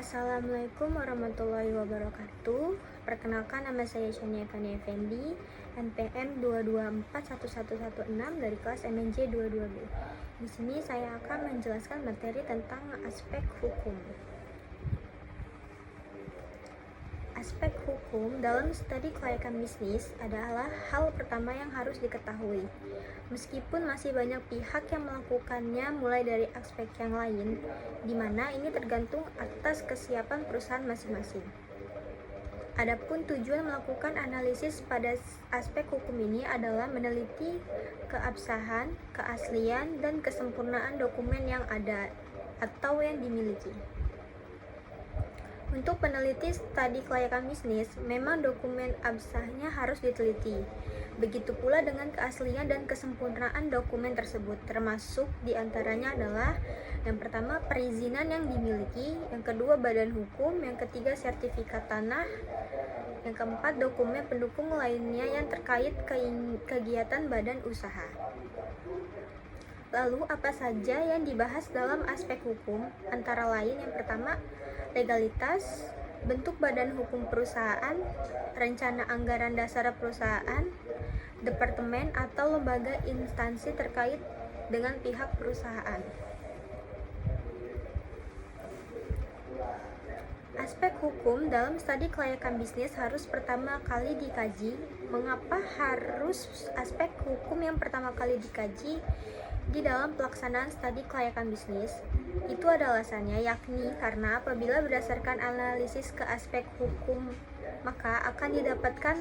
Assalamualaikum warahmatullahi wabarakatuh. Perkenalkan, nama saya Shania Fani Effendi, NPM 2241116 dari kelas MNJ 22B. Di sini saya akan menjelaskan materi tentang aspek hukum. Aspek hukum dalam studi kelayakan bisnis adalah hal pertama yang harus diketahui. Meskipun masih banyak pihak yang melakukannya mulai dari aspek yang lain, di mana ini tergantung atas kesiapan perusahaan masing-masing. Adapun tujuan melakukan analisis pada aspek hukum ini adalah meneliti keabsahan, keaslian, dan kesempurnaan dokumen yang ada atau yang dimiliki. Untuk peneliti studi kelayakan bisnis, memang dokumen absahnya harus diteliti. Begitu pula dengan keaslian dan kesempurnaan dokumen tersebut, termasuk diantaranya adalah yang pertama perizinan yang dimiliki, yang kedua badan hukum, yang ketiga sertifikat tanah, yang keempat dokumen pendukung lainnya yang terkait kegiatan badan usaha. Lalu apa saja yang dibahas dalam aspek hukum? Antara lain yang pertama, legalitas, bentuk badan hukum perusahaan, rencana anggaran dasar perusahaan, departemen atau lembaga instansi terkait dengan pihak perusahaan. Aspek hukum dalam studi kelayakan bisnis harus pertama kali dikaji. Mengapa harus aspek hukum yang pertama kali dikaji di dalam pelaksanaan studi kelayakan bisnis? Itu ada alasannya, yakni karena apabila berdasarkan analisis ke aspek hukum, maka akan didapatkan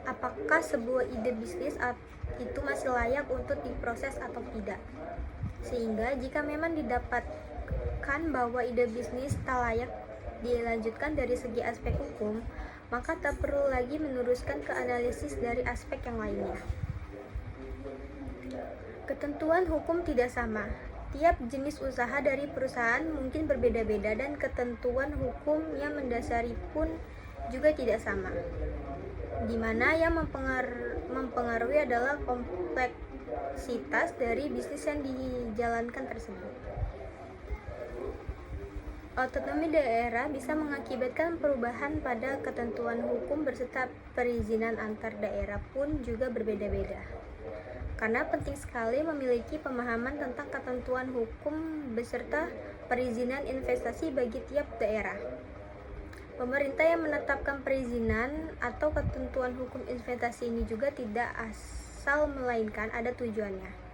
apakah sebuah ide bisnis itu masih layak untuk diproses atau tidak. Sehingga jika memang didapatkan bahwa ide bisnis tak layak dilanjutkan dari segi aspek hukum, maka tak perlu lagi meneruskan ke analisis dari aspek yang lainnya. Ketentuan hukum tidak sama. Tiap jenis usaha dari perusahaan mungkin berbeda-beda dan ketentuan hukum yang mendasari pun juga tidak sama. Di mana yang mempengaruhi adalah kompleksitas dari bisnis yang dijalankan tersebut. Otonomi daerah bisa mengakibatkan perubahan pada ketentuan hukum berserta perizinan antar daerah pun juga berbeda-beda. Karena penting sekali memiliki pemahaman tentang ketentuan hukum beserta perizinan investasi bagi tiap daerah. Pemerintah yang menetapkan perizinan atau ketentuan hukum investasi ini juga tidak asal, melainkan ada tujuannya.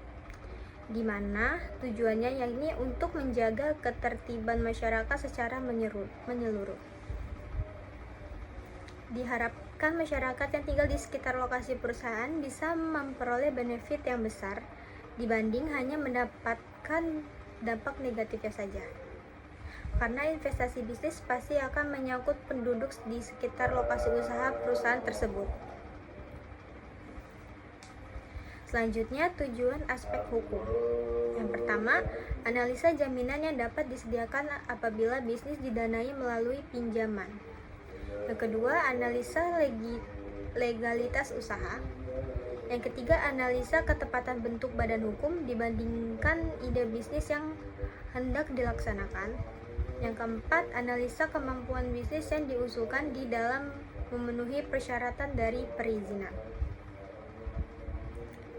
Di mana tujuannya yakni untuk menjaga ketertiban masyarakat secara menyeluruh. Diharapkan masyarakat yang tinggal di sekitar lokasi perusahaan bisa memperoleh benefit yang besar dibanding hanya mendapatkan dampak negatifnya saja. Karena investasi bisnis pasti akan menyangkut penduduk di sekitar lokasi usaha perusahaan tersebut. Selanjutnya, tujuan aspek hukum. Yang pertama, analisa jaminan yang dapat disediakan apabila bisnis didanai melalui pinjaman. Yang kedua, analisa legalitas usaha. Yang ketiga, analisa ketepatan bentuk badan hukum dibandingkan ide bisnis yang hendak dilaksanakan. Yang keempat, analisa kemampuan bisnis yang diusulkan di dalam memenuhi persyaratan dari perizinan.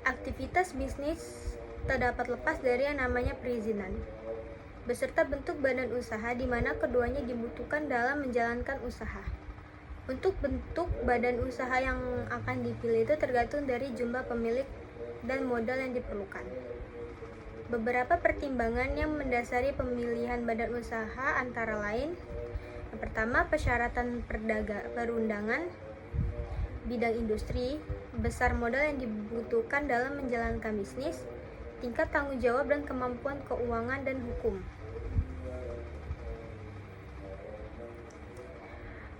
Aktivitas bisnis tak dapat lepas dari yang namanya perizinan, beserta bentuk badan usaha di mana keduanya dibutuhkan dalam menjalankan usaha. Untuk bentuk badan usaha yang akan dipilih itu tergantung dari jumlah pemilik dan modal yang diperlukan. Beberapa pertimbangan yang mendasari pemilihan badan usaha antara lain: yang pertama, persyaratan perundangan, bidang industri, besar modal yang dibutuhkan dalam menjalankan bisnis, tingkat tanggung jawab dan kemampuan keuangan dan hukum.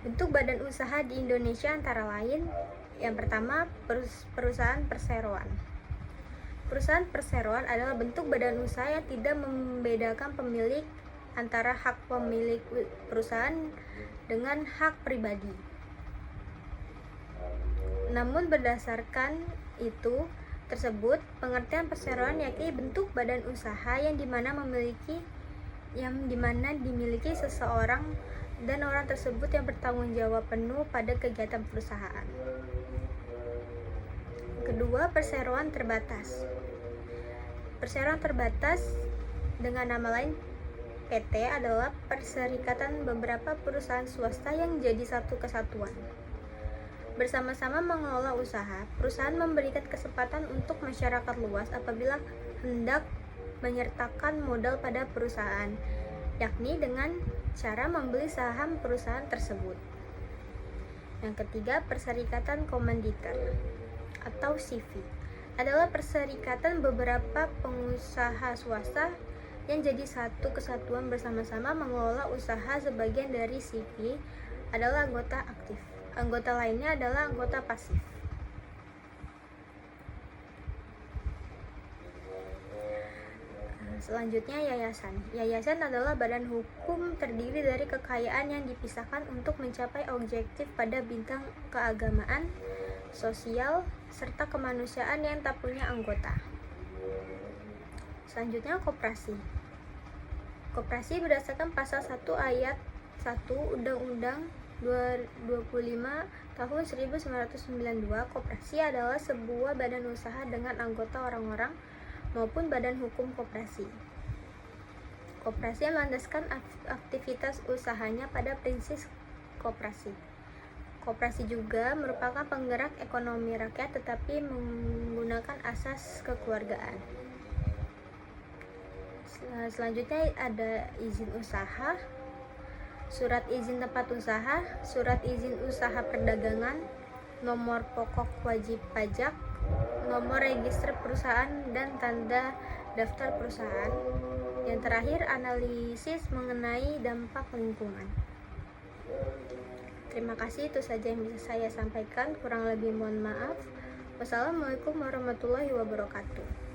Bentuk badan usaha di Indonesia antara lain: yang pertama, perusahaan perseroan. Perusahaan perseroan adalah bentuk badan usaha yang tidak membedakan pemilik antara hak pemilik perusahaan dengan hak pribadi. Namun berdasarkan itu tersebut, pengertian perseroan yakni bentuk badan usaha yang dimana dimiliki seseorang dan orang tersebut yang bertanggung jawab penuh pada kegiatan perusahaan. Kedua, perseroan terbatas. Perseroan terbatas dengan nama lain PT adalah perserikatan beberapa perusahaan swasta yang jadi satu kesatuan. Bersama-sama mengelola usaha, perusahaan memberikan kesempatan untuk masyarakat luas apabila hendak menyertakan modal pada perusahaan, yakni dengan cara membeli saham perusahaan tersebut. Yang ketiga, perserikatan komanditer atau CV adalah perserikatan beberapa pengusaha swasta yang jadi satu kesatuan bersama-sama mengelola usaha. Sebagian dari CV adalah anggota aktif, anggota lainnya adalah anggota pasif. Selanjutnya, yayasan. Yayasan adalah badan hukum terdiri dari kekayaan yang dipisahkan untuk mencapai objektif pada bidang keagamaan, sosial, serta kemanusiaan yang tak punya anggota. Selanjutnya, koperasi. Koperasi berdasarkan pasal 1 ayat 1 Undang-Undang 25 tahun 1992, koperasi adalah sebuah badan usaha dengan anggota orang-orang maupun badan hukum koperasi. Koperasi melandaskan aktivitas usahanya pada prinsip koperasi. Koperasi juga merupakan penggerak ekonomi rakyat tetapi menggunakan asas kekeluargaan. Selanjutnya ada izin usaha, surat izin tempat usaha, surat izin usaha perdagangan, nomor pokok wajib pajak, nomor register perusahaan, dan tanda daftar perusahaan. Yang terakhir, analisis mengenai dampak lingkungan. Terima kasih, itu saja yang bisa saya sampaikan. Kurang lebih mohon maaf. Wassalamualaikum warahmatullahi wabarakatuh.